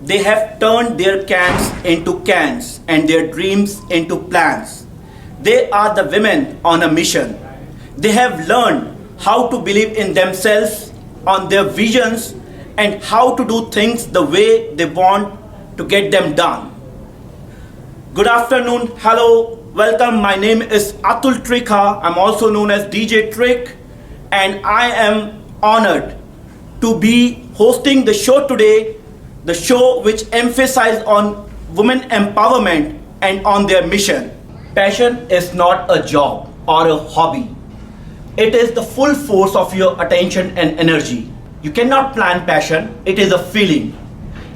They have turned their cans into cans and their dreams into plans. They are the women on a mission. They have learned how to believe in themselves, on their visions, and how to do things the way they want to get them done. Good afternoon, hello, welcome. My name is Atul Trikha. I'm also known as DJ Trick, and I am honored to be hosting the show today, the show which emphasizes on women empowerment and on their mission. Passion is not a job or a hobby. It is the full force of your attention and energy. You cannot plan passion, it is a feeling.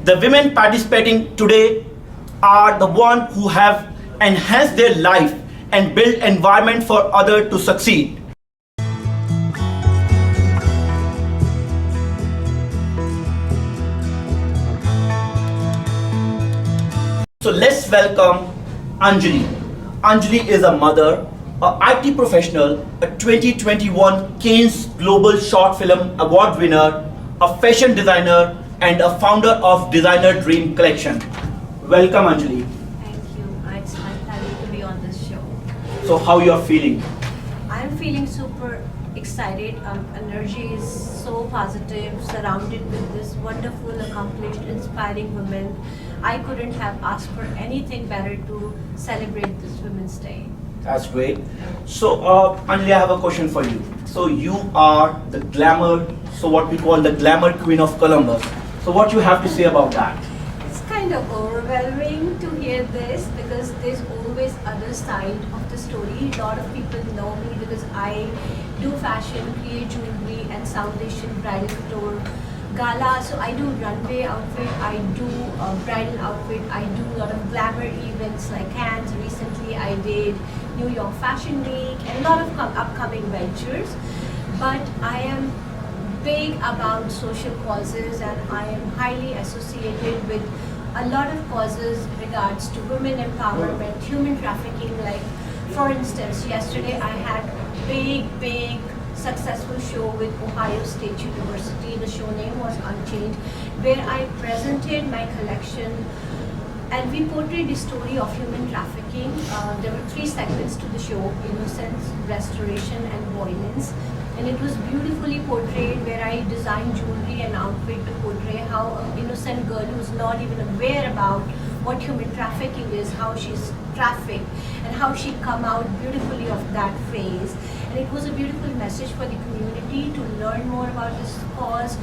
The women participating today are the ones who have enhanced their life and built environment for others to succeed. So let's welcome Anjali. Anjali is a mother, a IT professional, a 2021 Cannes Global Short Film Award winner, a fashion designer, and a founder of Designer Dream Collection. Welcome, Anjali. Thank you. It's my pleasure to be on this show. So how you are feeling? I'm feeling super excited. Energy is so positive, surrounded with this wonderful, accomplished, inspiring women. I couldn't have asked for anything better to celebrate this Women's Day. That's great. So Anjali, I have a question for you. So you are the glamour, so what we call the glamour queen of Columbus. So what you have to say about that? It's kind of overwhelming to hear this because there's always other side of the story. A lot of people know me because I do fashion, create jewelry and South Asian bridal couture, gala. So I do runway outfit, I do bridal outfit, I do a lot of glamour events like Cannes. Recently I did New York Fashion Week and a lot of upcoming ventures. But I am big about social causes and I am highly associated with a lot of causes regards to women empowerment, human trafficking. Like for instance, yesterday I had big successful show with Ohio State University. The show name was Unchained, where I presented my collection and we portrayed the story of human trafficking. There were 3 segments to the show: innocence, restoration and violence. And it was beautifully portrayed, where I designed jewelry and outfit to portray how an innocent girl who's not even aware about what human trafficking is, how she's trafficked, and how she come out beautifully of that phrase. And it was a beautiful message for the community to learn more about this cause.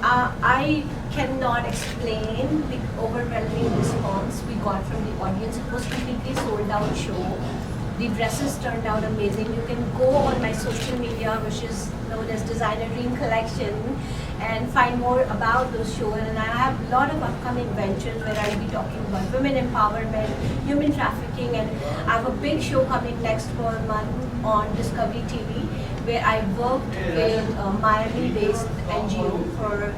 I cannot explain the overwhelming response we got from the audience. It was completely sold out show. The dresses turned out amazing. You can go on my social media, which is known as Designer Dream Collection, and find more about those shows. And I have a lot of upcoming ventures where I'll be talking about women empowerment, human trafficking, and I have a big show coming next month on Discovery TV, where I worked with a Miami-based NGO for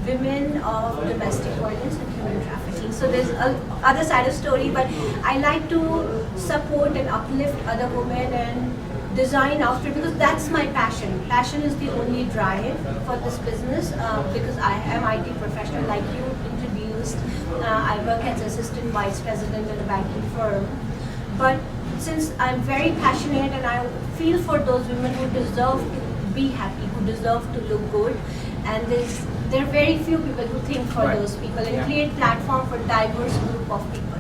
women of domestic violence and human trafficking. So there's a other side of story, but I like to support and uplift other women and design outfit because that's my passion. Passion is the only drive for this business because I am IT professional like you introduced. I work as assistant vice president in a banking firm. But since I'm very passionate and I feel for those women who deserve to be happy, who deserve to look good, and there are very few people who think for those people and create platform for diverse group of people.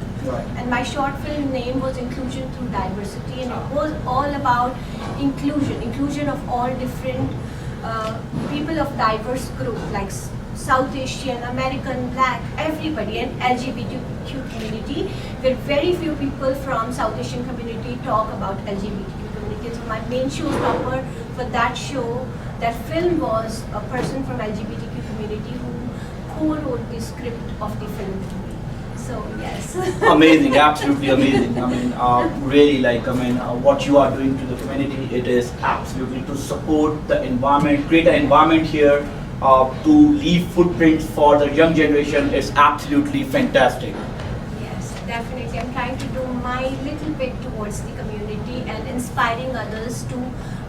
And my short film name was Inclusion Through Diversity, and it was all about inclusion of all different people of diverse group like South Asian, American, Black, everybody, and LGBTQ community, where very few people from South Asian community talk about LGBTQ community. So my main showstopper for that show, that film, was a person from LGBTQ community who co-wrote the script of the film to me. So yes. Amazing, absolutely amazing. Really what you are doing to the community, it is absolutely to support the environment, create an environment here to leave footprints for the young generation is absolutely fantastic. Yes, definitely. I'm trying to do my little bit towards the community and inspiring others to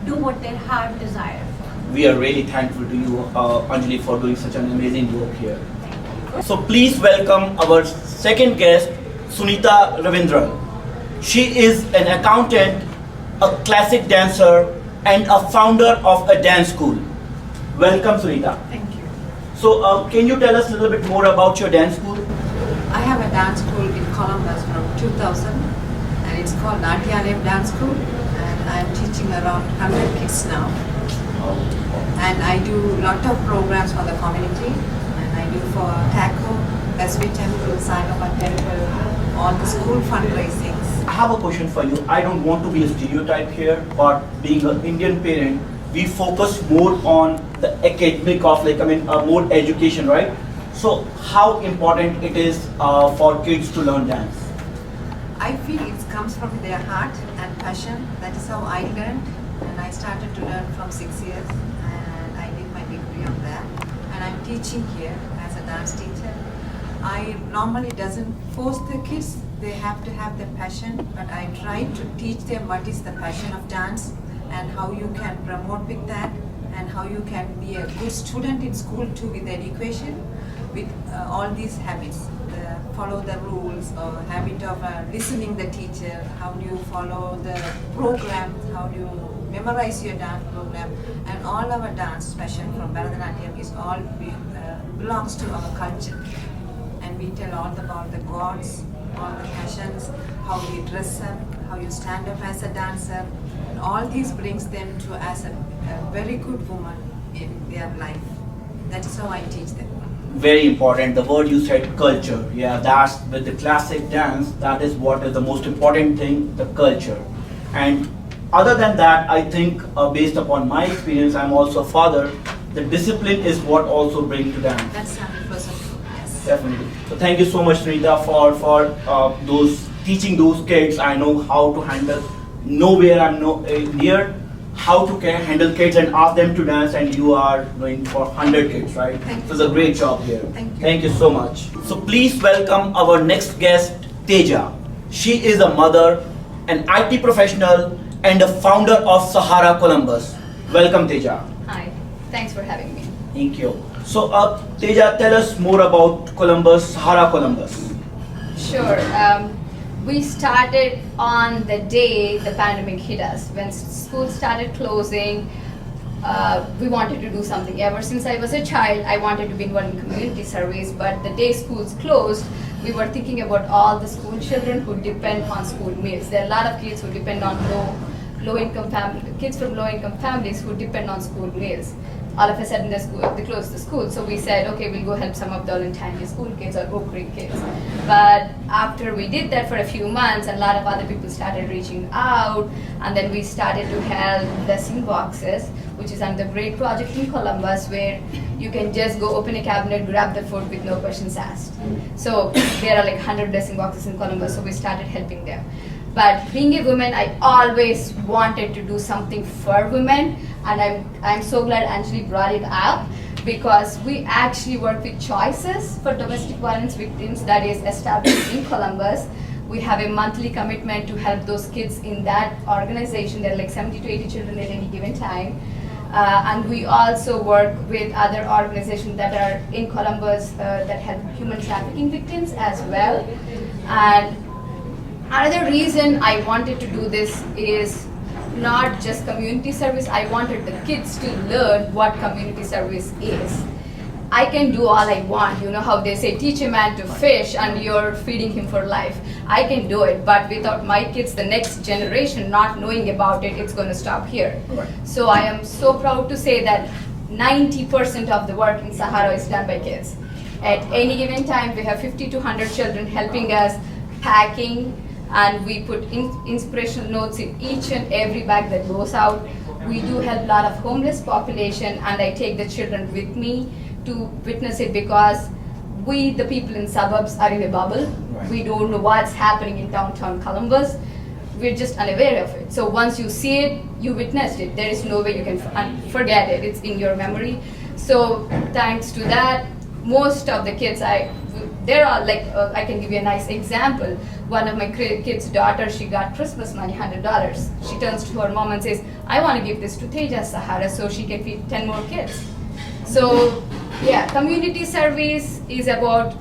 do what their heart desires. We are really thankful to you, Anjali, for doing such an amazing work here. Thank you. So please welcome our second guest, Sunita Ravindran. She is an accountant, a classic dancer, and a founder of a dance school. Welcome, Sunita. Thank you. So, can you tell us a little bit more about your dance school? I have a dance school in Columbus from 2000 and it's called Nitya Dance School and I am teaching around 100 kids now. And I do lot of programs for the community and I do for TACO, SV Temple, Sai Baba Temple, all the school fundraisings. I have a question for you. I don't want to be a stereotype here, but being an Indian parent, we focus more on the academic of more education, right? So how important it is for kids to learn dance? I feel it comes from their heart and passion. That is how I learned and I started to learn from 6 years and I did my degree on that and I'm teaching here as a dance teacher. I normally doesn't force the kids, they have to have the passion, but I try to teach them what is the passion of dance and how you can promote with that and how you can be a good student in school too with education with all these habits. Follow the rules or habit of listening the teacher, how do you follow the program, how do you memorize your dance program and all our dance passion from Bharatanatyam is all belongs to our culture and we tell all about the gods, all the passions, how we dress up, how you stand up as a dancer and all these brings them to as a very good woman in their life. That is how I teach them. Very important. The word you said, culture. Yeah, that's with the classic dance. That is what is the most important thing, the culture. And other than that, I think based upon my experience, I'm also a father. The discipline is what also brings to dance. That's 100% yes. Definitely. So thank you so much, Sunita, for those teaching those kids. I know how to handle. Nowhere I'm near how to handle kids and ask them to dance, and you are doing for 100 kids, right? Thank you. So it's a great job here. Thank you. So much. So please welcome our next guest, Teja. She is a mother, an IT professional, and a founder of Sahara Columbus. Welcome, Teja. Hi, thanks for having me. Thank you. So, Teja, tell us more about Columbus, Sahara Columbus. Sure. We started on the day the pandemic hit us. When school started closing, we wanted to do something. Ever since I was a child, I wanted to be involved in community service, but the day schools closed, we were thinking about all the school children who depend on school meals. There are a lot of kids who depend on low-income kids from low-income families who depend on school meals. All of a sudden, they closed the school. So we said, okay, we'll go help some of the Olentangy school kids or Oak Creek kids. But after we did that for a few months, and a lot of other people started reaching out, and then we started to help blessing boxes, which is another great project in Columbus, where you can just go open a cabinet, grab the food with no questions asked. So there are like 100 blessing boxes in Columbus, so we started helping them. But being a woman, I always wanted to do something for women, and I'm so glad Anjali brought it up, because we actually work with Choices for Domestic Violence Victims that is established in Columbus. We have a monthly commitment to help those kids in that organization. There are like 70 to 80 children at any given time. And we also work with other organizations that are in Columbus that help human trafficking victims as well. And another reason I wanted to do this is not just community service. I wanted the kids to learn what community service is. I can do all I want. You know how they say, teach a man to fish and you're feeding him for life. I can do it, but without my kids, the next generation not knowing about it, it's going to stop here. Right. So I am so proud to say that 90% of the work in Sahara is done by kids. At any given time, we have 50 to 100 children helping us packing, and we put inspirational notes in each and every bag that goes out. We do help a lot of homeless population, and I take the children with me to witness it, because we, the people in suburbs, are in a bubble. Right. We don't know what's happening in downtown Columbus. We're just unaware of it. So once you see it, you witnessed it. There is no way you can forget it. It's in your memory. So thanks to that, most of the kids, there are like, I can give you a nice example. One of my kids' daughter, she got Christmas money, $100. She turns to her mom and says, I want to give this to Teja Sahara so she can feed 10 more kids. So Yeah, community service is about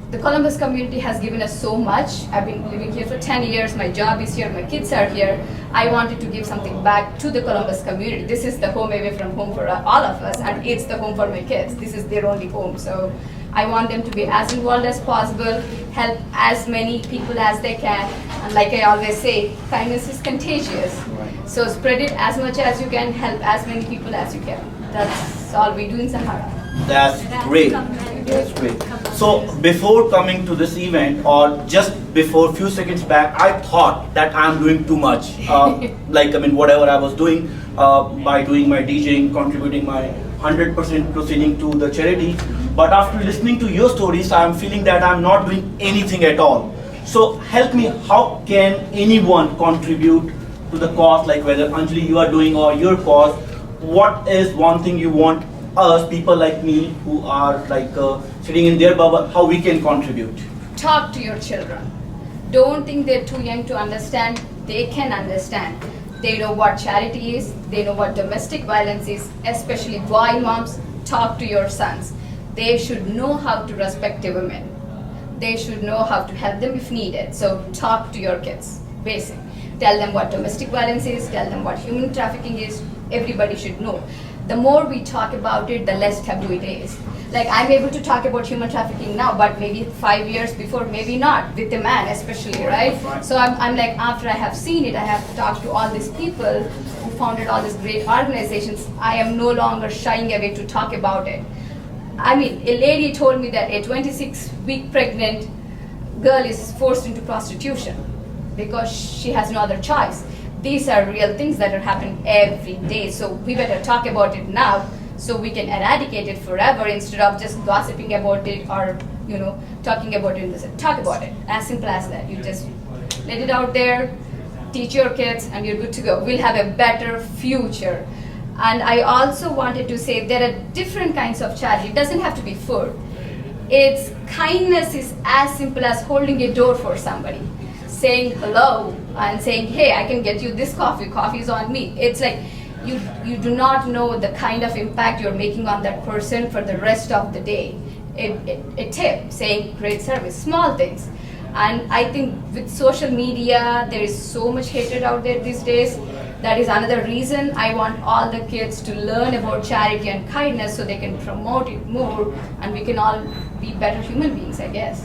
the Columbus community has given us so much. I've been living here for 10 years, my job is here, my kids are here. I wanted to give something back to the Columbus community. This is the home away from home for all of us, and it's the home for my kids. This is their only home. So I want them to be as involved as possible, help as many people as they can. And like I always say, kindness is contagious. So spread it as much as you can, help as many people as you can. That's all we do in Sahara. That's great. That's great. So before coming to this event, or just before few seconds back, I thought that I'm doing too much. Whatever I was doing by doing my DJing, contributing my 100% proceeding to the charity. But after listening to your stories, I'm feeling that I'm not doing anything at all. So help me, how can anyone contribute to the cause, like whether Anjali you are doing or your cause? What is one thing you want us, people like me who are sitting in their bubble, how we can contribute? Talk to your children. Don't think they're too young to understand. They can understand. They know what charity is. They know what domestic violence is, especially boy moms. Talk to your sons. They should know how to respect a woman. They should know how to help them if needed. So talk to your kids, basic. Tell them what domestic violence is, tell them what human trafficking is. Everybody should know. The more we talk about it, the less taboo it is. Like, I'm able to talk about human trafficking now, but maybe 5 years before, maybe not, with a man especially, right? So I'm like, after I have seen it, I have talked to all these people who founded all these great organizations, I am no longer shying away to talk about it. I mean, a lady told me that a 26-week pregnant girl is forced into prostitution because she has no other choice. These are real things that are happening every day, so we better talk about it now so we can eradicate it forever instead of just gossiping about it or, talking about it. Talk about it, as simple as that. You just let it out there, teach your kids, and you're good to go. We'll have a better future. And I also wanted to say there are different kinds of charity. It doesn't have to be food. It's kindness is as simple as holding a door for somebody, saying hello and saying, hey, I can get you this coffee. Coffee is on me. It's like you do not know the kind of impact you're making on that person for the rest of the day. A tip, saying great service, small things. And I think with social media, there is so much hatred out there these days. That is another reason I want all the kids to learn about charity and kindness so they can promote it more and we can all be better human beings, I guess.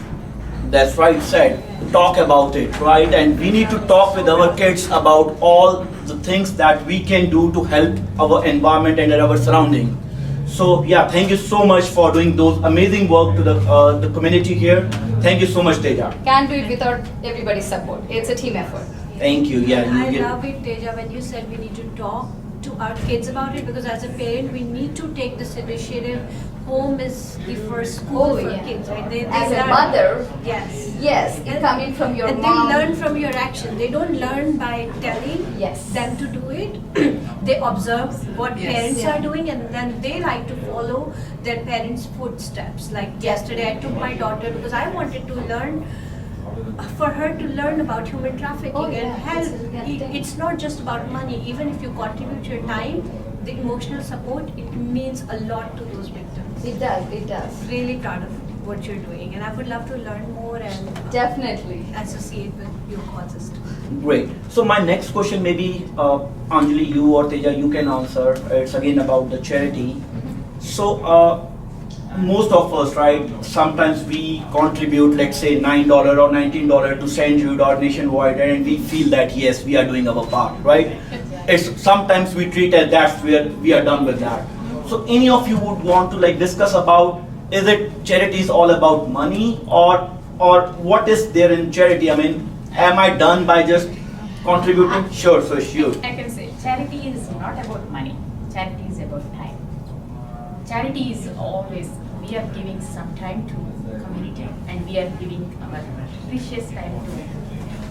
That's right said. Talk about it, right? And we need to talk with our kids about all the things that we can do to help our environment and our surrounding. So yeah, thank you so much for doing those amazing work to the community here. Thank you so much, Teja. Can't do it without everybody's support. It's a team effort. Thank you. Yeah, I love it, Teja, when you said we need to talk to our kids about it, because as a parent, we need to take this initiative. Home is the first school for kids, right? They As a learn. mother, Yes, coming from your and mom. they learn from your action. They don't learn by telling them to do it. They observe what parents are doing, and then they like to follow their parents' footsteps. Like yesterday, I took my daughter because I wanted to learn, for her to learn about human trafficking and help. It's not just about money. Even if you contribute your time, the emotional support, it means a lot to those victims. It does. Really proud of what you're doing, and I would love to learn more and Definitely associate with your causes too. Great. So my next question, maybe Anjali, you or Teja, you can answer. It's again about the charity. So most of us, right? Sometimes we contribute, let's say $9 or $19 to St. Jude or nationwide, and we feel that yes, we are doing our part, right? It's sometimes we treat as that's where we are done with that. So any of you would want to discuss about, is it charities all about money or what is there in charity? I mean, am I done by just contributing? Sure, so sure. I can say charity is not about money. Charity is about time. Charity is always, we are giving some time to community and we are giving our precious time to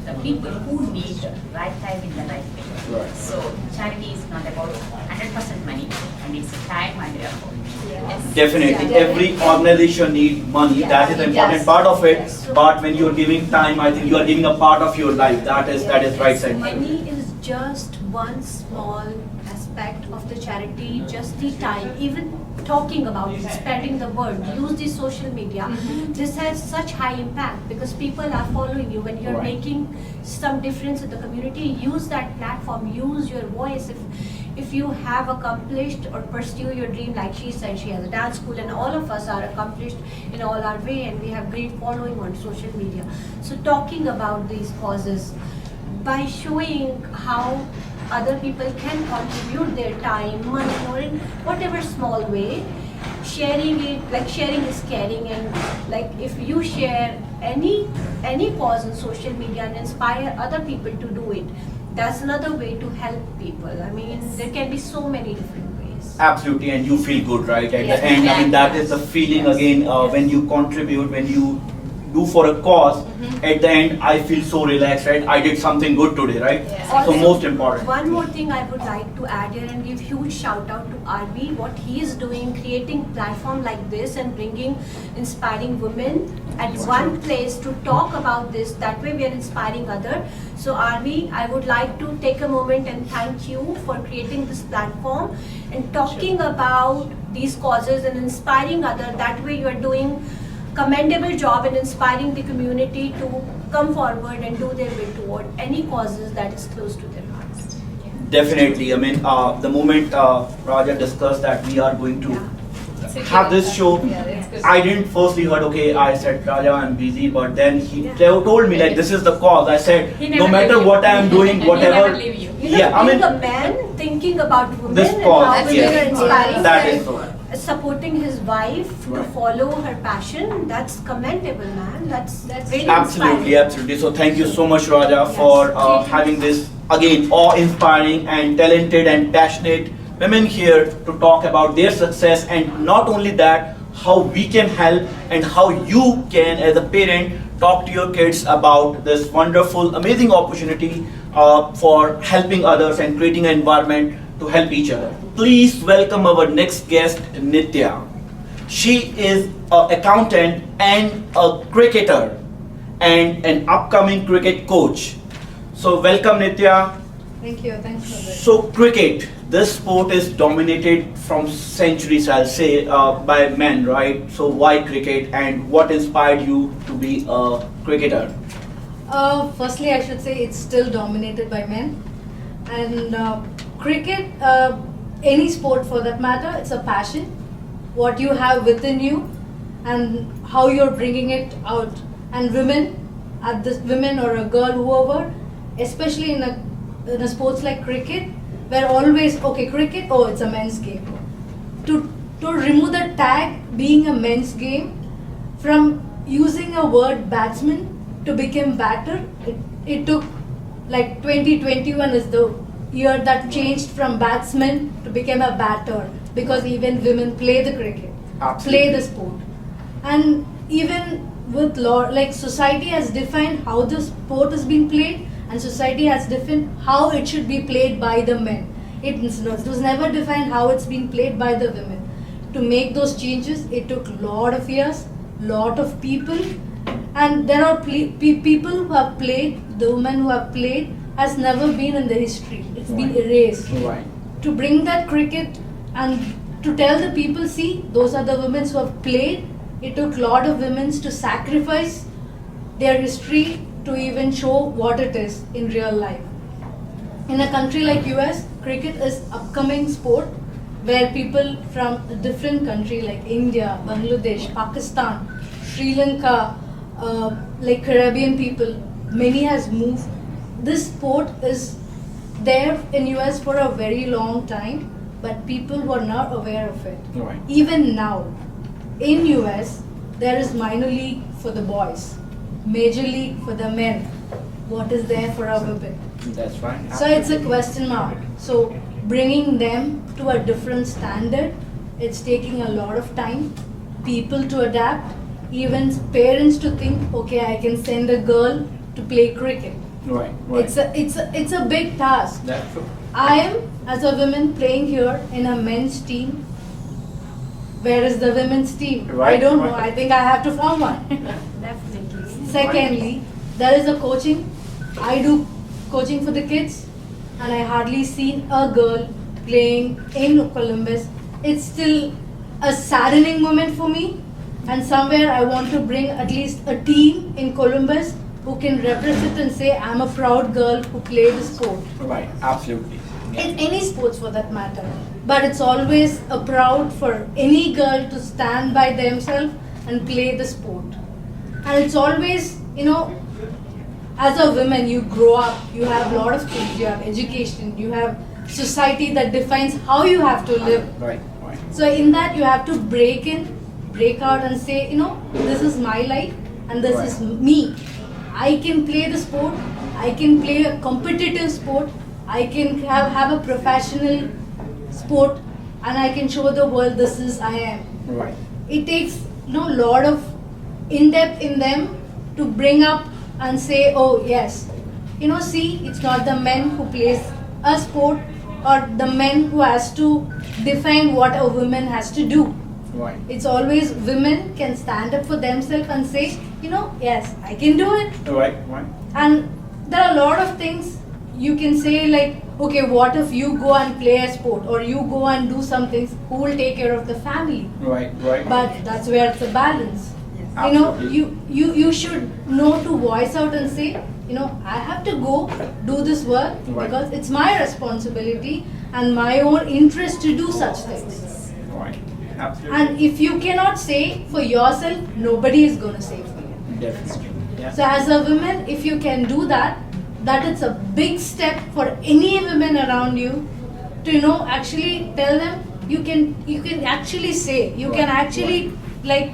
the people who need the right time in the right way. Right. So charity is not about 100% money, and it's time and effort. Yes. Definitely, every organization needs money. That is the important part of it. But when you are giving time, I think you are giving a part of your life. That is right side. Money is just one small aspect aspect of the charity, just the time, even talking about it, spreading the word, use the social media. This has such high impact because people are following you. When you're Right. making some difference in the community, use that platform, use your voice. If you have accomplished or pursue your dream, like she said, she has a dance school, and all of us are accomplished in all our way, and we have great following on social media. So talking about these causes, by showing how other people can contribute their time, money, or in whatever small way, sharing it, like sharing is caring, and like if you share any cause on social media and inspire other people to do it, that's another way to help people. I mean, there can be so many different ways. Absolutely, and you feel good, right? At Yes, the end, I mean, that is the exactly. feeling Yes. again Yes. when you contribute, when you do for a cause. At the end, I feel so relaxed, right? I did something good today, right? Yeah. So Also, most important. One more thing I would like to add here and give huge shout out to RB, what he is doing, creating platform like this and bringing inspiring women at one place to talk about this. That way we are inspiring other. So RB, I would like to take a moment and thank you for creating this platform and talking about these causes and inspiring other. That way you are doing commendable job in inspiring the community to come forward and do their way toward any causes that is close to their hearts. Definitely. I mean, the moment Raja discussed that we are going to So have good. this show, Yeah, that's good. I didn't firstly heard, okay, I said, Raja, I'm busy, but then he Yeah. told me like, this is the cause. I said, He no never matter leave you. what I am doing, He whatever. never leave you. You know, Yeah, I being mean, a man thinking about women this and cause, how women yes. are inspiring That them, is so. supporting his wife to Right. follow her passion, that's commendable, man. That's really Absolutely, inspiring. absolutely. So thank you so much, Raja, for Yes. having this again awe-inspiring and talented and passionate women here to talk about their success, and not only that, how we can help and how you can, as a parent, talk to your kids about this wonderful, amazing opportunity for helping others and creating an environment to help each other. Please welcome our next guest, Nitya. She is an accountant and a cricketer and an upcoming cricket coach. So welcome, Nitya. Thank you, thanks for that. So cricket, this sport is dominated from centuries, I'll say, by men, right? So why cricket, and what inspired you to be a cricketer? Firstly, I should say it's still dominated by men. And cricket, any sport for that matter, it's a passion. What you have within you and how you're bringing it out. And women or a girl, whoever, especially in a sports like cricket, we're always, okay, cricket, oh, it's a men's game. To remove the tag being a men's game, from using a word batsman to become batter, it took like 2021 is the year that changed from batsman to become a batter, because even women play the cricket, Absolutely. play the sport. And even with law, like society has defined how the sport is being played, and society has defined how it should be played by the men. It was never defined how it's being played by the women. To make those changes, it took lot of years, lot of people, and there are people who have played, the women who have played has never been in the history. It's been erased. Right. To bring that cricket and to tell the people, see, those are the women who have played. It took lot of women to sacrifice their history to even show what it is in real life. In a country like US, cricket is upcoming sport where people from a different country like India, Bangladesh, Pakistan, Sri Lanka, like Caribbean people, many has moved. This sport is there in US for a very long time, but people were not aware of it. Right. Even now, in US, there is minor league for the boys, major league for the men. What is there for our women? That's right. So it's a question mark. So bringing them to a different standard, it's taking a lot of time. People to adapt, even parents to think, okay, I can send a girl to play cricket. Right. It's a big task. That's true. I am, as a woman, playing here in a men's team. Where is the women's team? I Right, don't know. right. I think I have to form one. Definitely. Secondly, there is a coaching. I do coaching for the kids, and I hardly seen a girl playing in Columbus, it's still a saddening moment for me. And somewhere I want to bring at least a team in Columbus who can represent and say, I'm a proud girl who played the sport. Right, absolutely. In any sports for that matter. But it's always a proud for any girl to stand by themselves and play the sport. And it's always, as a woman, you grow up, you have a lot of things, you have education, you have society that defines how you have to live. Right. So in that you have to break out and say, this is my life and this is me. I can play the sport, I can play a competitive sport, I can have a professional sport, and I can show the world this is I am. Right. It takes lot of in-depth in them to bring up and say, oh yes, see, it's not the men who plays a sport or the men who has to define what a woman has to do. Right. It's always women can stand up for themselves and say, yes, I can do it. Right. And there are a lot of things you can say, like, okay, what if you go and play a sport or you go and do some things, who will take care of the family? Right. But that's where it's a balance. Absolutely. You should know to voice out and say, I have to go do this work because it's my responsibility and my own interest to do such things. Right. Absolutely. And if you cannot say for yourself, nobody is going to say for you. Definitely. Yeah. So as a woman, if you can do that, that is a big step for any women around you to actually tell them you can actually say, you can actually like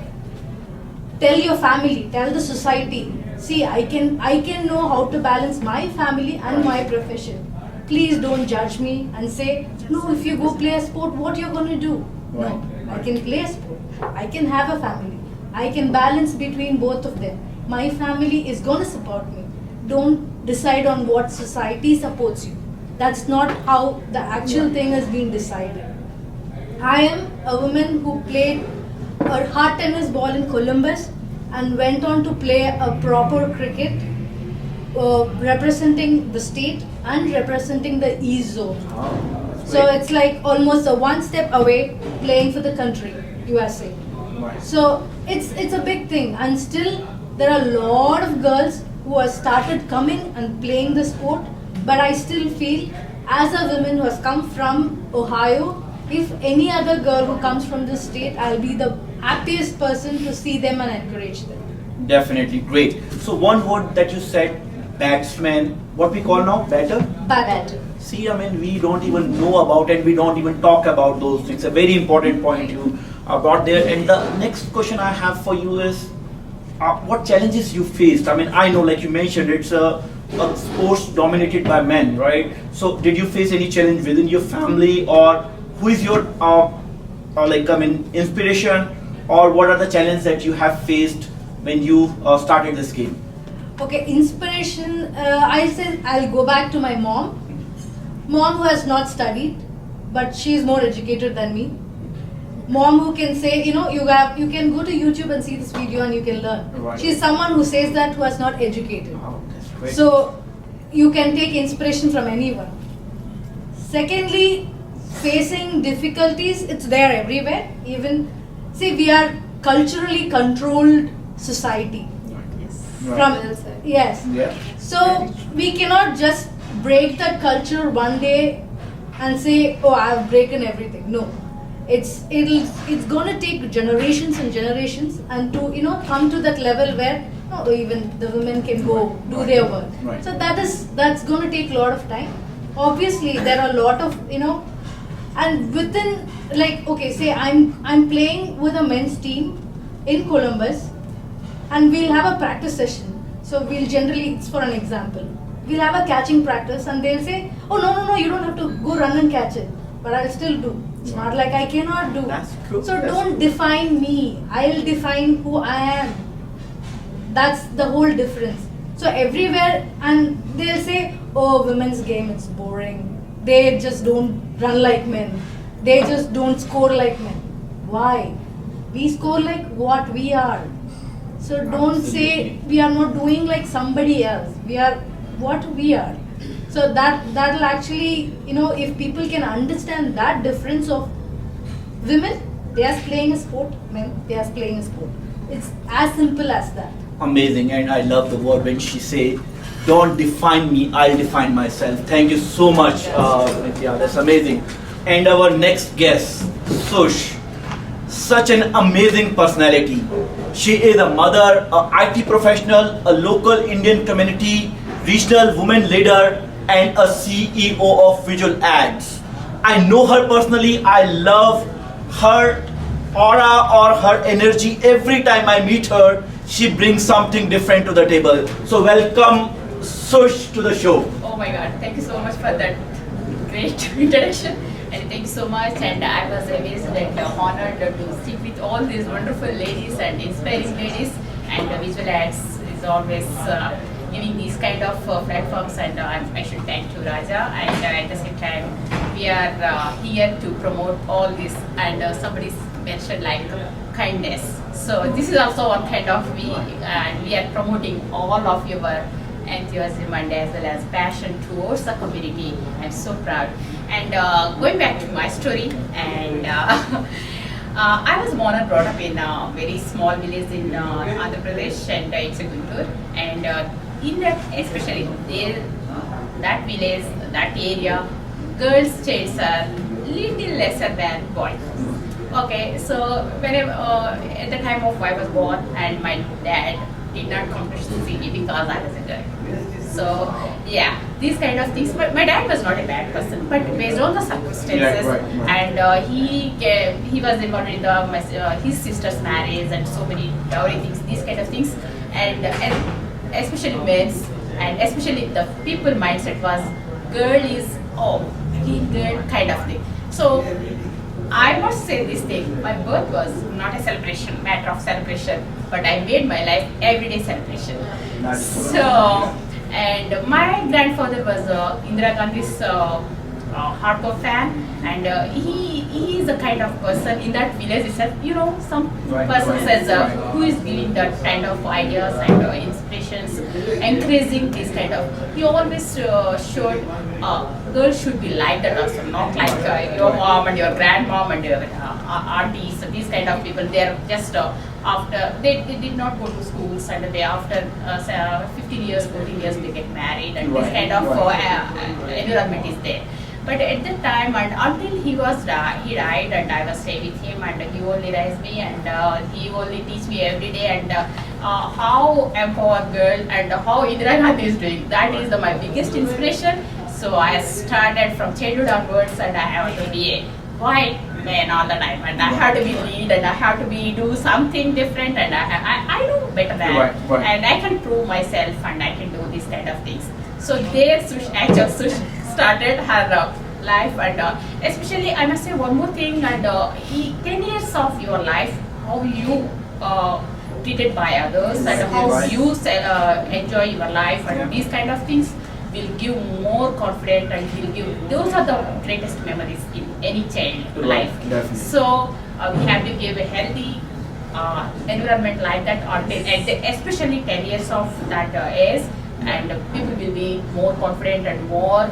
tell your family, tell the society, see, I can know how to balance my family and my profession. Please don't judge me and say, no, if you go play a sport, what you're going to do? No, I can play a sport. I can have a family. I can balance between both of them. My family is going to support me. Don't decide on what society supports you. That's not how the actual thing has been decided. I am a woman who played a hard tennis ball in Columbus and went on to play a proper cricket representing the state and representing the East Zone. So it's like almost a one step away playing for the country, USA. So it's a big thing, and still there are a lot of girls who have started coming and playing the sport, but I still feel as a woman who has come from Ohio, if any other girl who comes from this state, I'll be the happiest person to see them and encourage them. Definitely, great. So one word that you said, batsman, what we call now, batter? Batter. See, we don't even know about it, we don't even talk about those things. A very important point you brought there. And the next question I have for you is, what challenges you faced? I know, like you mentioned, it's a sports dominated by men, right? So did you face any challenge within your family, or who is your inspiration, or what are the challenges that you have faced when you started this game? Okay, inspiration, I'll go back to my mom. Mom who has not studied, but she is more educated than me. Mom who can say, you can go to YouTube and see this video and you can learn. Right. She's someone who says that, who has not educated. Oh, that's great. So you can take inspiration from anyone. Secondly, facing difficulties, it's there everywhere. Even, see, we are culturally controlled society. Yes. Yeah. So we cannot just break that culture one day and say, oh, I've broken everything. No. It's gonna take generations and generations, and to come to that level where even the women can go do their work. Right. So that's gonna take a lot of time. Obviously there are a lot of and within, like, okay, say I'm playing with a men's team in Columbus, and we'll have a practice session. So we'll generally, it's for an example, we'll have a catching practice and they'll say, oh no, you don't have to go run and catch it, but I'll still do. It's not like I cannot do. That's true. So don't define me, I'll define who I am. That's the whole difference. So everywhere, and they'll say, oh, women's game, it's boring. They just don't run like men. They just don't score like men. Why? We score like what we are. So don't say we are not doing like somebody else. We are what we are. So So that'll actually, if people can understand that difference of women, they are playing a sport, men, they are playing a sport. It's as simple as that. Amazing, and I love the word when she say, "Don't define me, I'll define myself." Thank you so much, Nitya. That's amazing. And our next guest, Sush, such an amazing personality. She is a mother, a IT professional, a local Indian community, regional women leader, and a CEO of Visual Ads. I know her personally. I love her aura or her energy. Every time I meet her, she brings something different to the table. So welcome, Sush, to the show. Oh my God, thank you so much for that great introduction. And thank you so much. And I was amazed and honored to sit with all these wonderful ladies and inspiring ladies. And Visual Ads is always giving these kind of platforms. And I should thank you, Raja. And at the same time, we are here to promote all this. And somebody mentioned like kindness. So this is also one kind of and we are promoting all of your enthusiasm and as well as passion towards the community. I'm so proud. And going back to my story, and I was born and brought up in a very small village in Andhra Pradesh, and it's a Upputuri. And in that, especially there, that village, that area, girls' states are little lesser than boys. Okay, so whenever at the time of I was born, and my dad did not come to see me because I was a girl. So yeah, these kind of things. But my dad was not a bad person, but based on the circumstances, right. and he was involved in his sister's marriage and so many dowry things, these kind of things, and especially men's, and especially the people mindset was girl is clean girl kind of thing. So I must say this thing, my birth was not a celebration, matter of celebration, but I made my life everyday celebration. So, and my grandfather was Indira Gandhi's hardcore fan, and he is a kind of person in that village itself, some person says who is giving that kind of ideas and inspirations, encouraging this kind of, he always showed girls should be like that also, not like your mom and your grandmom and your aunties, these kind of people. They are just after they did not go to schools, and they after 15 years, 14 years they get married, and this kind of environment is there. But at the time, and until he died, and I was staying with him, and he only raised me, and he only teach me every day, and how empower girl and how Indira Gandhi is doing. That is my biggest inspiration. So I started from childhood onwards, and I have to be a white man all the time, and I have to be lead, and I have to do something different, and I know better than, and I can prove myself, and I can do these kind of things. So there, Sush started her life, and especially I must say one more thing, and 10 years of your life, how you treated by others, and how you enjoy your life, and these kind of things will give more confidence, and will give, those are the greatest memories in any child life. Definitely. So we have to give a healthy environment like that, especially 10 years of that age, and people will be more confident and more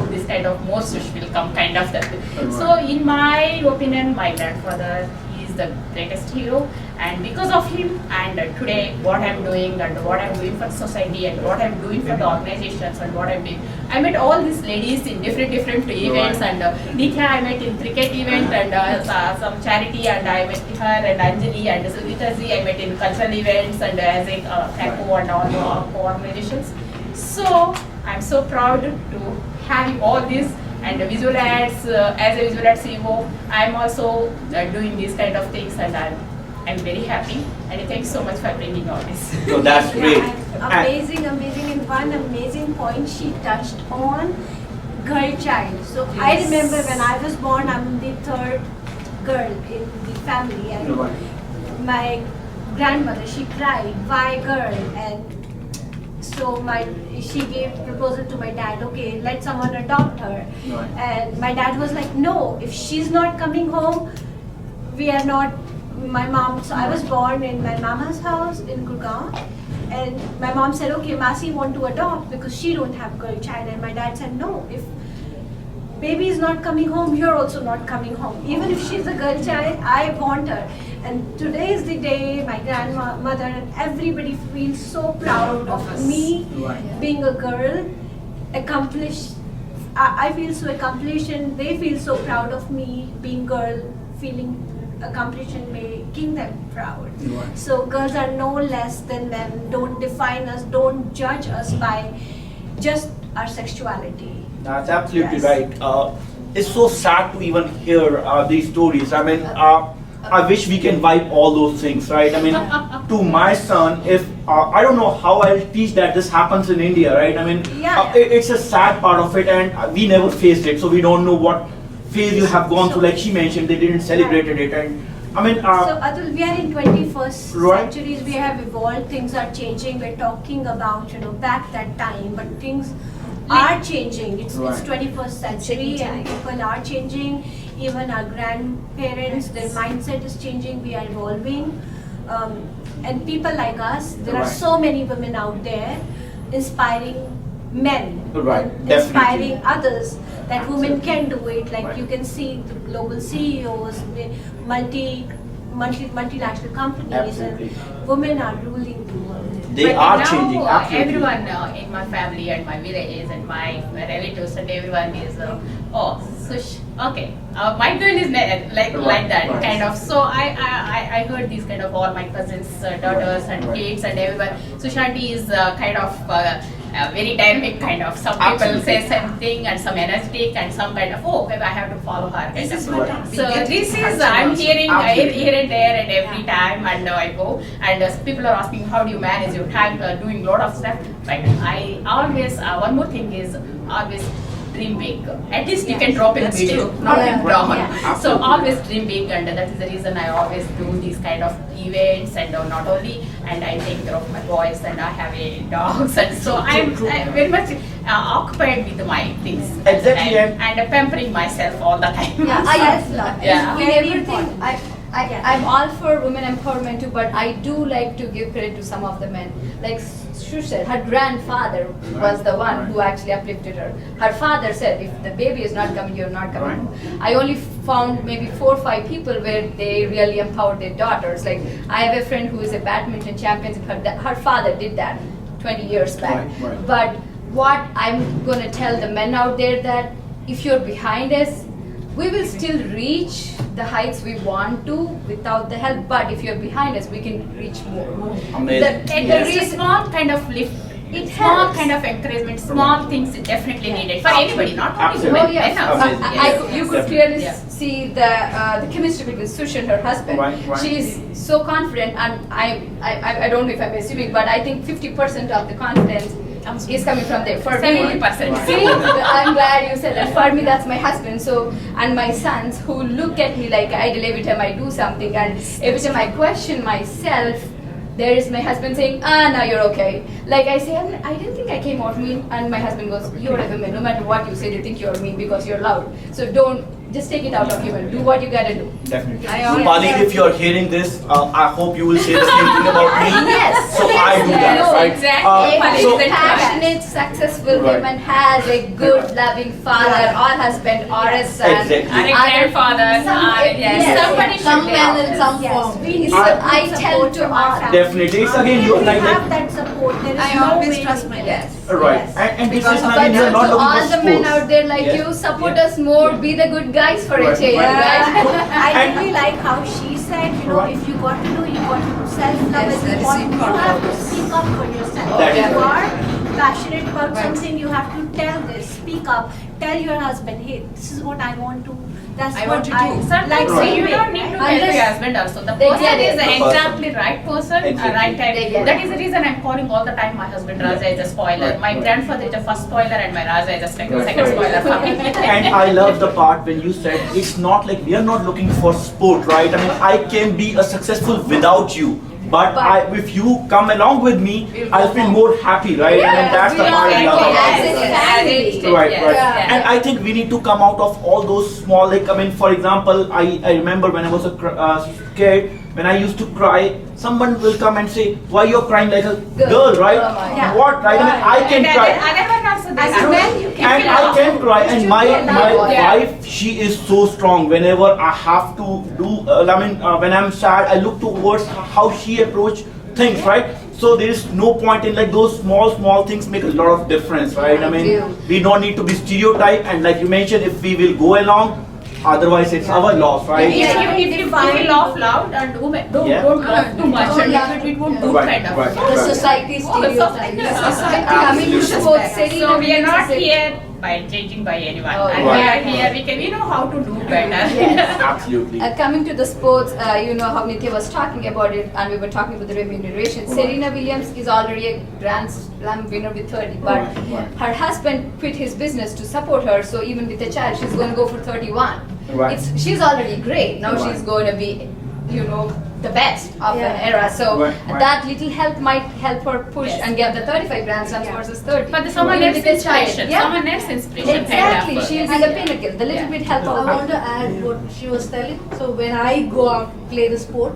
this kind of more Sush will come kind of that. So in my opinion, my grandfather is the greatest hero, and because of him, and today what I'm doing, and what I'm doing for society, and what I'm doing for the organizations, and what I'm doing, I met all these ladies in different events, and Nitya I met in cricket event, and some charity, and I met her, and Anjali and Sunita I met in cultural events, and as a TACO and all organizations. So I'm so proud to have all this. And Visual Ads, as a Visual Ads CEO, I'm also doing these kind of things, and I'm very happy. And thanks so much for bringing all this. So that's great. Amazing. And one amazing point she touched on, girl child. So I remember when I was born, I'm the third girl in the family, and my grandmother, she cried, why girl? And so she gave proposal to my dad, okay, let someone adopt her. And my dad was like, no, if she's not coming home, we are not, my mom, so I was born in my mama's house in Gurgaon, and my mom said, okay, Masi want to adopt because she don't have girl child, and my dad said, no, if baby is not coming home, you're also not coming home. Even if she's a girl child, I want her. And today is the day my grandmother and everybody feels so proud of me being a girl, accomplished. I feel so accomplished and they feel so proud of me being girl, feeling accomplished and making them proud. So girls are no less than men. Don't define us, don't judge us by just our sexuality. That's absolutely Yes. right. It's so sad to even hear these stories. I mean, I wish we can wipe all those things, right? I mean, to my son, if I don't know how I'll teach that this happens in India, right? I mean, Yeah. it's a sad part of it, and we never faced it, so we don't know what phase you have gone through. Like she mentioned, they didn't celebrated it, and I mean, So Atul, we are in 21st Right. centuries. We have evolved. Things are changing. We're talking about back that time, but things are changing. It's Right. 21st century, and people are changing. Even our grandparents, their mindset is changing. We are evolving, and people like us. There are Right. so many women out there inspiring men, Right, inspiring definitely. others that women can do it. Like Right. you can see the global CEOs, the multinational companies, Absolutely. and women are ruling the world. they But are now, changing. Absolutely. everyone in my family and my villages and my relatives and everyone is, oh, Sush, okay. My girl is like that Right. kind of. So I heard these kind of all my cousins, daughters and Right. kids and everyone. Sush auntie is kind of very dynamic kind of. Some people Absolutely. say something and some energetic and some kind of, oh, I have to follow her. Kind This is of. what Right. So we get this in is culture I'm also. hearing Absolutely. here and there and every time, and I go and people are asking how do you manage your time doing a lot of stuff. But I always one more thing is always dream big. At least you can drop in That's video, true. not Yeah. in down. Yeah. So Absolutely. always dream big, and that is the reason I always do these kind of events, and not only, and I take care of my boys, and I have a dogs, and so I'm very much occupied with my things. Exactly, and pampering myself all the time. Yeah, Self-love Yeah. is In very everything, important. Yeah. I'm all for women empowerment too, but I do like to give credit to some of the men. Like Sush said, her grandfather was the one who actually uplifted her. Her father said, if the baby is not coming, you're not coming Right. home. I only found maybe 4 or 5 people where they really empowered their daughters. Like I have a friend who is a badminton champion. Her father did that 20 years back. Right, right. But what I'm gonna tell the men out there that if you're behind us, we will still reach the heights we want to without the help. But if you're behind us, we can reach more. Amazing. And Yes. it's a small kind of lift. It Small helps. kind of encouragement, small things is definitely needed for anybody, not only Absolutely. women. Oh yes, men also. Amazing. Yes. you could Definitely. clearly Yeah. see the chemistry between Sush and her husband. Right, right. She is so confident, and I don't know if I'm assuming, but I think 50% of the confidence is coming from there. For me, 70%. see, I'm glad you said that. For me, that's my husband. So, and my sons who look at me like idol every time I do something, and every time I question myself, there is my husband saying, now you're okay. Like I say, I didn't think I came out mean, and my husband goes, you're a woman. No matter what you say, they think you're mean because you're loud. So don't just take it out of you and do what you gotta do. Definitely. I always- Rupali, if you're hearing this, I hope you will say the same thing about me. Yes. So I do that, No, right? exactly. Every So, passionate, successful Right. woman has a good, loving father or husband or a son. Exactly. Or a grandfather, yes, somebody should Some be men out. in some Yes, form. we need So some I support tell to from our all. family. Definitely. It's again, If you're we like have that support, there is I no always way trust we my can- dad. right. Yes. And this Because is of not, But you're not to looking all for the men sports. out there like Yes. you, support Yeah. us more, Yeah. be the good guys for a Right, change, right. right? I really like how she said, Right. if you got to do, you got to do. Self-love Yes, is that is important. You important. have to speak up for yourself. That If is you right. are passionate about Right. something, you have to tell this, speak up, tell your husband, hey, this is what I want to, that's I what want to I do. Sometimes like Right. you doing, don't need to right? tell your husband also. The They person get it. is The person. exactly right person, Exactly. right time. They get That it. is the reason I'm calling all the time my husband Raja is a spoiler. Right, My right. grandfather is the first spoiler, and my Raja is the second Right. spoiler for me. And I love the part when you said it's not like we are not looking for sport, right? I mean, I can be a successful without you, but if you come along with me, I'll feel more happy, right? I mean, that's the part I love Yes, about yes, it. yes. Right, Yes, right. yes. And I think we need to come out of all those small, like, I mean, for example, I remember when I was a kid, when I used to cry, someone will come and say, why you're crying like a girl, right? Oh my God. What, right? I mean, I can And cry. the other one also, As this a man, you can And I can cry, and my Yeah. wife, she is so strong. Whenever I have to do, when I'm sad, I look towards how she approach things, right? So there is no point in like those small things make a lot of difference, right? I mean, do. we don't need to be stereotyped, and like you mentioned, if we will go along, otherwise it's our loss, right? Yeah, if you laugh loud and don't Yeah. laugh too much, and Yeah. it won't do Right, kind of. right. The society stereotypes. Coming to sports, Serena So we are not Williams is a- here by judging by anyone. Oh, And right. we are here, we know how to do better. Absolutely. Coming to the sports, you know how Nitya was talking about it, and we were talking about the remuneration. Serena Williams is already a Grand Slam winner with 30, but Right. her husband quit his business to support her. So even with a child, she's going to go for 31. Right. She's already great. Now Right. she's going to be, you know, the best of Yeah. an era. So Right, right. that little help might help her push Yes. and get the 35 Grand Slams Yeah. versus 30. But someone Even else with a child. inspiration. Yeah. Someone else inspiration. Exactly, kind of. she'll be the pinnacle, the little Yeah. bit help I of her. want to add what she was telling. So when I go out play the sport,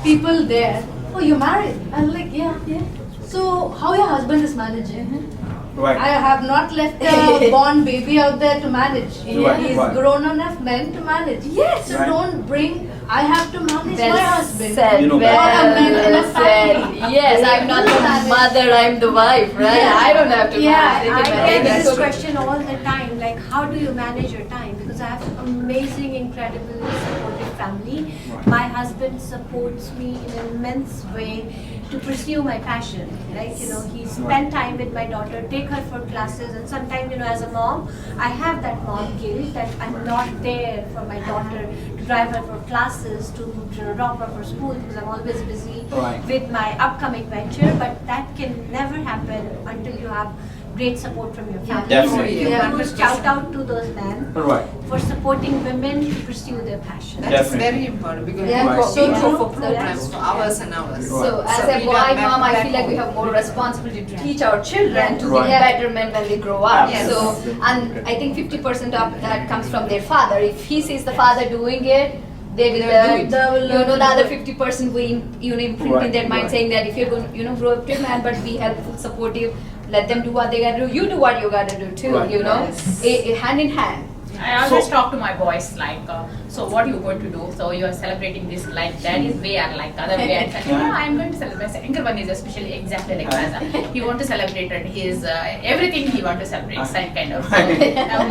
people there, oh, you're married? I'm like, yeah, yeah. So how your husband is managing? Right. I have not left a born baby out there to manage. Right, He's right. grown enough men to manage. Yes. So Right. don't bring. I have to manage my Well husband. said, You know well better. said. Yes, I'm not the mother, I'm the wife, right? Yeah. I don't have to Yeah, manage. They I can get manage this that. question all the time, like how do you manage your time? Because I have amazing, incredibly supportive family. My husband supports me in an immense way to pursue my passion. Like, you know, he spend time with my daughter, take her for classes, and sometimes, you know, as a mom, I have that mom guilt that I'm not there for my daughter to drive her for classes, to drop her for school, because I'm always busy Right. with my upcoming venture. But that can never happen until you have great support from your family. Definitely. So, Yeah. you want to shout out to those men Right. for supporting women to pursue their passion. That's Definitely. very important because Yeah, we so go true. for programs for hours and hours. So as So a we boy got back- mom, I back feel like we home. have more responsibility to teach our children to Right. be better men when they grow up. Yes. So, and I think 50% of that comes from their father. If he sees the father doing it, they will They will do learn. it. They will You learn know, to the other do it. 50% we imprint Right, in their mind, right. saying that if you're going to grow up to a man, but be helpful, supportive, let them do what they gotta do. You do what you gotta do too. Right. You know, Yes. hand in hand. I always So- talk to my boys like, so what you going to do? So you are celebrating this like daddy's way or like other way. I said, yeah, I'm going to celebrate. Second one is especially exactly like Raza. He want to celebrate and his everything he want to celebrate, same kind of.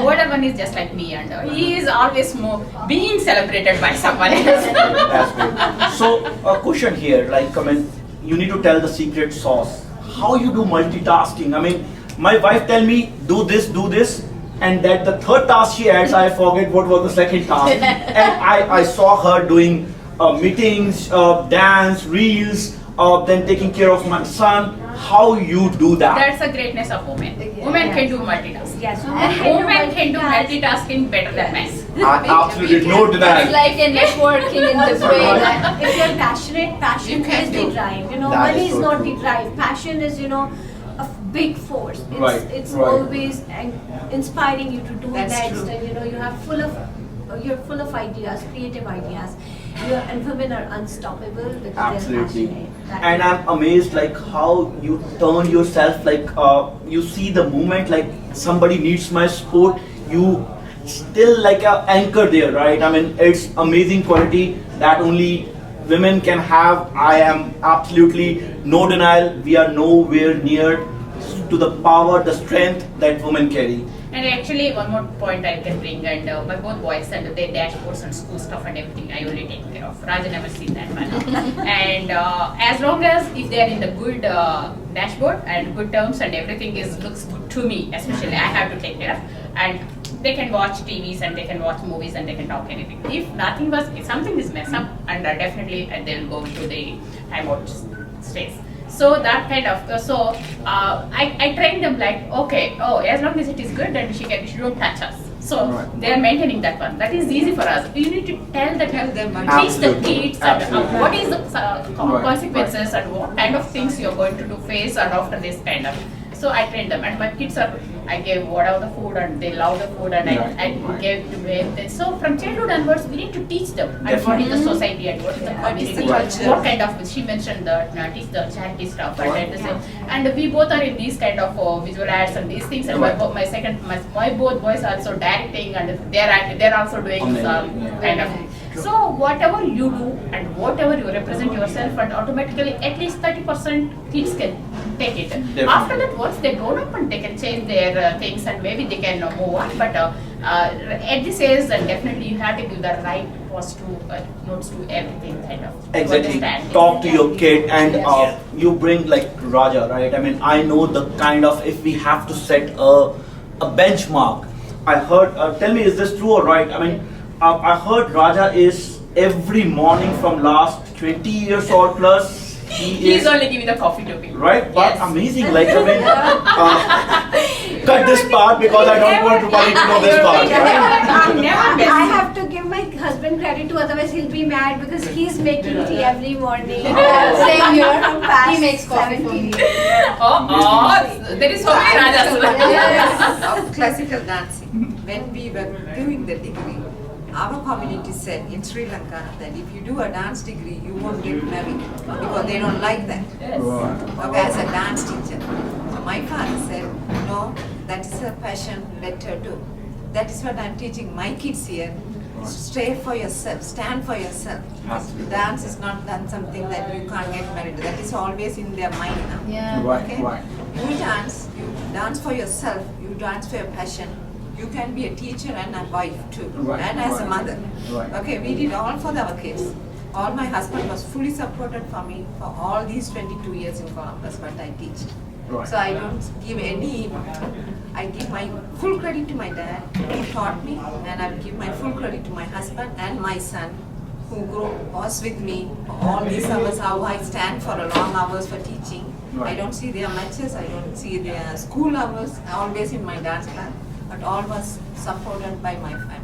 Older one is just like me, and he is always more being celebrated by someone else. That's great. So a question here, like, I mean, you need to tell the secret sauce. How you do multitasking? I mean, my wife tell me do this, and that the third task she adds, I forget what was the second task. And I saw her doing meetings, dance, reels, then taking care of my son. How you do that? That's the greatness of women. Women can do multitasking. Yes, Women can do multitasking better than men. Absolutely no It's denial. like a networking in the brain. if you're passionate, passion You can is do. the drive. You know, That money is is so not true. the drive. Passion is, you know, a big force. It's, Right, it's right. always inspiring you to do That's next, true. and you know, you're full of ideas, creative ideas. And women are unstoppable because Absolutely. they're passionate. That And is- I'm amazed like how you turn yourself, like you see the moment, like somebody needs my support, you still like a anchor there, right? I mean, it's amazing quality that only women can have. I am absolutely no denial, we are nowhere near to the power, the strength that women carry. And actually, one more point I can bring, and my both boys and their dashboards and school stuff and everything, I only take care of. Raja never seen that one. And as long as if they are in the good dashboard and good terms and everything is looks good to me, especially I have to take care of. And they can watch TVs and they can watch movies and they can talk anything. If nothing was, if something is messed up, and definitely they will go to the timeout stays. So that kind of I train them like, okay, oh, as long as it is good, then she don't touch us. So Right. they are maintaining that one. That is easy for us. You need to tell them teach the Absolutely. kids and Absolutely. what is the Right. consequences and what kind of things you are going to do face and after this kind of. So I trained them, and my kids are, I gave whatever the food, and they love the food, and I gave to them. So from childhood onwards, we need to teach them and what is the society and what is the community, what kind of, she mentioned that teach the charity stuff, and at the same, and we both are in these kind of visual ads and these things, and my both boys are also directing, and they're also doing some kind of. So whatever you do and whatever you represent yourself, and automatically at least 30% kids can take it. Definitely. After that, once they grow up and they can change their things, and maybe they can move on. But at this age, definitely you have to give the right positive notes to everything, kind of. Exactly. Understand. Talk to your kid, and you bring like Raja, right? I mean, I know the kind of, if we have to set a benchmark. I heard. Tell me, is this true or right? I mean, I heard Raja is every morning from last 20 years or plus. He's only giving the coffee to me. Right, but Yes. amazing. Like, I mean, cut this part because I don't want everybody to know this part. Right? I have to give my husband credit too, otherwise he'll be mad because he's making tea every morning. Same here. From past He makes coffee for 17 me. There is so many Rajas. Of classical dancing, when we were doing the degree, our community said in Sri Lanka that if you do a dance degree, you won't get married because they don't like that. Okay, as a dance teacher. So my father said, no, that is a passion, let her do. That is what I'm teaching my kids here. Stay for yourself, stand for yourself. Dance is not done something that you can't get married. That is always in their mind now. Yeah. Okay? You dance for yourself, you dance for your passion. You can be a teacher and a wife too, and as a mother. Okay, we did all for our kids. All my husband was fully supported for me for all these 22 years in Columbus, but I teach. So I don't give any, I give my full credit to my dad, who taught me, and I give my full credit to my husband and my son, who was with me for all these hours, how I stand for a long hours for teaching. I don't see their matches, I don't see their school hours, always in my dance class. But all was supported by my family.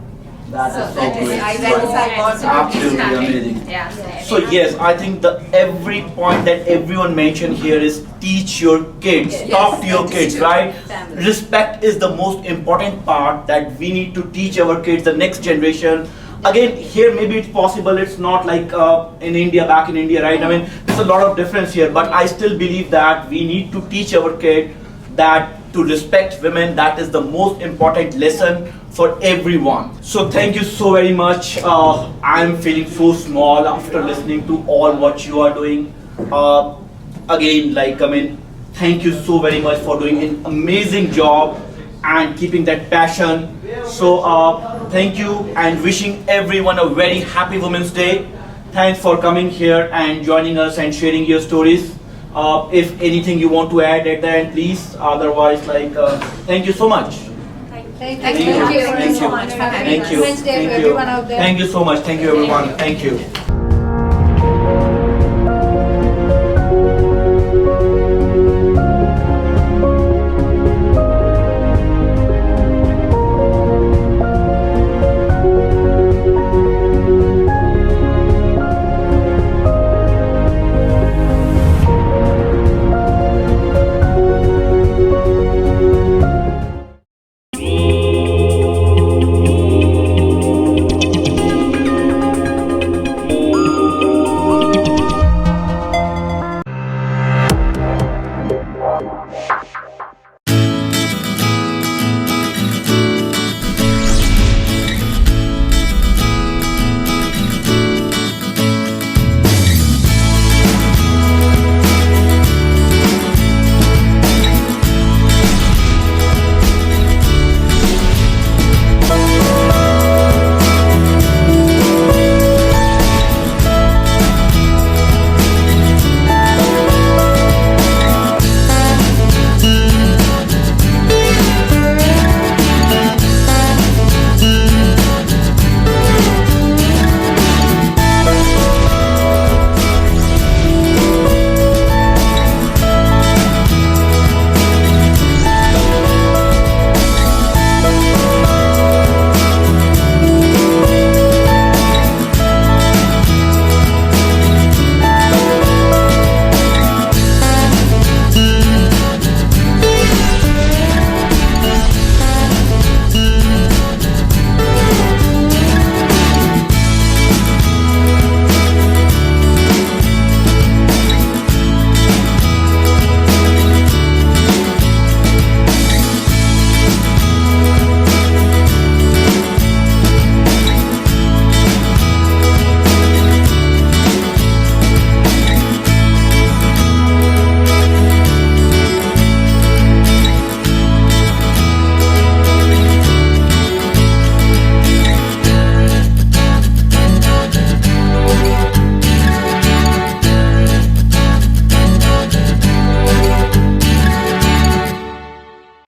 That is so that is, great. I got to Absolutely amazing. So yes, I think the every point that everyone mentioned here is teach your kids, talk to your kids, right? Respect is the most important part that we need to teach our kids, the next generation. Again, here maybe it's possible, it's not like in India, back in India, right? I mean, there's a lot of difference here, but I still believe that we need to teach our kid that to respect women, that is the most important lesson for everyone. So thank you so very much. I'm feeling so small after listening to all what you are doing. Again, like, I mean, thank you so very much for doing an amazing job and keeping that passion. So thank you, and wishing everyone a very happy Women's Day. Thanks for coming here and joining us and sharing your stories. If anything you want to add at the end, please. Otherwise, like, thank you so much. Thank Thank you. you. Thank you Thank so you. much for Thank having you. us. Wednesday Thank to you. everyone out there. Thank you so much. Thank you, everyone. Thank you.